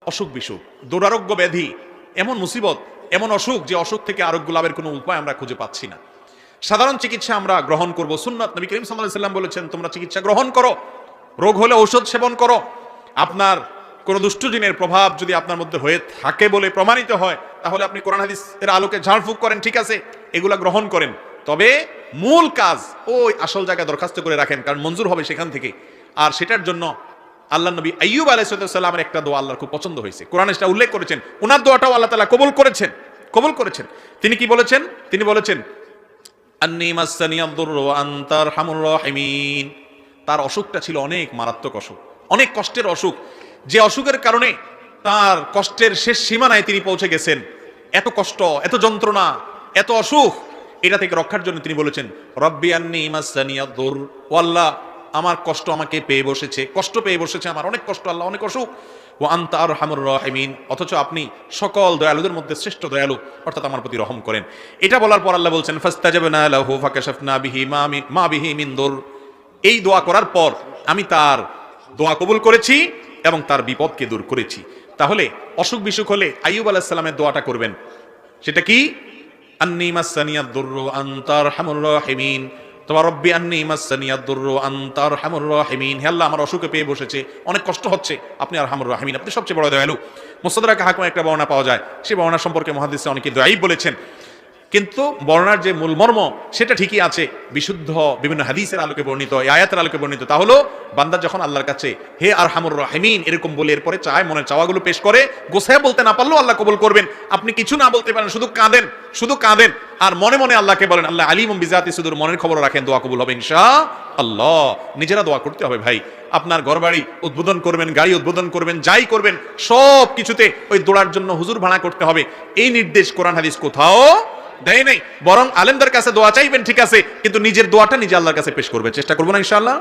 অসুখ বিসুখ, দুরারোগ্য ব্যাধি, এমন মুসিবত, এমন অসুখ যে অসুখ থেকে আরোগ্য লাভের কোনো উপায় আমরা খুঁজে পাচ্ছি না। সাধারণ চিকিৎসা আমরা গ্রহণ করব, সুন্নাত নবী করিম সাল্লাল্লাহু আলাইহি ওয়াসাল্লাম বলেছেন তোমরা চিকিৎসা গ্রহণ করো, রোগ হলে ঔষধ সেবন করো। আপনার কোন দুষ্ট জিনের প্রভাব যদি আপনার মধ্যে হয়ে থাকে বলে প্রমাণিত হয়, তাহলে আপনি কোরআন হাদিসের আলোকে ঝাড়ফুঁক করেন, ঠিক আছে, এগুলা গ্রহণ করেন। তবে মূল কাজ ওই আসল জায়গায় দরখাস্ত করে রাখেন, কারণ মঞ্জুর হবে সেখান থেকে। আর সেটার জন্য আল্লাহ নবী আইয়ুব আলাইহিস সালামের একটা দোয়া আল্লাহর খুব পছন্দ হয়েছে, কোরআনে সেটা উল্লেখ করেছেন। ওনার দোয়াটাও আল্লাহ তাআলা কবুল করেছেন। তিনি কি বলেছেন? তিনি বলেছেন আন্নী মাসসানিয়াদ দুররু ওয়া আনতা আরহামুর রাহিমিন। তার অসুখটা ছিল অনেক মারাত্মক অসুখ, অনেক কষ্টের অসুখ, যে অসুখের কারণে তার কষ্টের শেষ সীমানায় তিনি পৌঁছে গেছেন। এত কষ্ট, এত যন্ত্রণা, এত অসুখ, এটা থেকে রক্ষার জন্য তিনি বলেছেন রব্বি আন্নী মাসসানিয়াদ দুর, ও আল্লাহ আমার কষ্ট আমাকে পেয়ে বসেছে, কষ্ট পেয়ে বসেছে, আমার অনেক কষ্ট আল্লাহ, অনেক অসুখ। ওয়া আনতা আরহামুর রাহিমিন, অথচ আপনি সকল দয়ালুদের মধ্যে শ্রেষ্ঠ দয়ালু, অর্থাৎ আমার প্রতি রহম করেন। এটা বলার পর আল্লাহ বলছেন ফাস্তাজাবনা লাহু ফাকাশাফনা বিহি মা বিহি মিন দুর। এই দোয়া করার পর আমি তার দোয়া কবুল করেছি এবং তার বিপদকে দূর করেছি। তাহলে অসুখ বিসুখ হলে আইয়ুব আলাইহিস সালামের দোয়াটা করবেন। সেটা কি? আন্নী মাসসানিয়াদ দুররু আনতা আরহামুর রাহিমিন, তোমার রব্বি আন্নী মাসসানিয়াদ দুররু আনতা আরহামুর রাহিমিন। হে আল্লাহ আমার অসুখে পেয়ে বসেছে, অনেক কষ্ট হচ্ছে, আপনি আরহামুর রাহিমিন, আপনি সবচেয়ে বড় দয়ালু। মুস্তাদরাক হাকিমে একটা বর্ণনা পাওয়া যায়, সেই বর্ণনা সম্পর্কে মুহাদ্দিসরা অনেকে দয়াই বলেছেন, কিন্তু বর্ণনার যে মূল মর্ম সেটা ঠিকই আছে, বিশুদ্ধ বিভিন্ন হাদিসের আলোকে বর্ণিত, এই আয়াতের আলোকে বর্ণিত। তা হলো বান্দা যখন আল্লাহর কাছে হে আরহামুর রাহিমিন এরকম বলে এরপরে চায়, মনের চাওয়াগুলো পেশ করে, গোছায় বলতে না পারলেও আল্লাহ কবুল করবেন। আপনি কিছু না বলতে পারেন, শুধু কাঁদেন আর মনে মনে আল্লাহকে বলেন আল্লাহ আলিমুম বিজাতি সুদূর, মনের খবর রাখেন, দোয়া কবুল হবে ইনশাআল্লাহ। নিজেরা দোয়া করতে হবে ভাই। আপনার ঘরবাড়ি উদ্বোধন করবেন, গাড়ি উদ্বোধন করবেন, যাই করবেন সব কিছুতে ওই দোয়ার জন্য হুজুর ভাড়া করতে হবে, এই নির্দেশ কোরআন হাদিস কোথাও দেয় নাই। বরং আলেমদের কাছে দোয়া চাইবেন, ঠিক আছে, কিন্তু নিজের দোয়াটা নিজে আল্লাহর কাছে পেশ করবেন, চেষ্টা করবো না ইনশাআল্লাহ।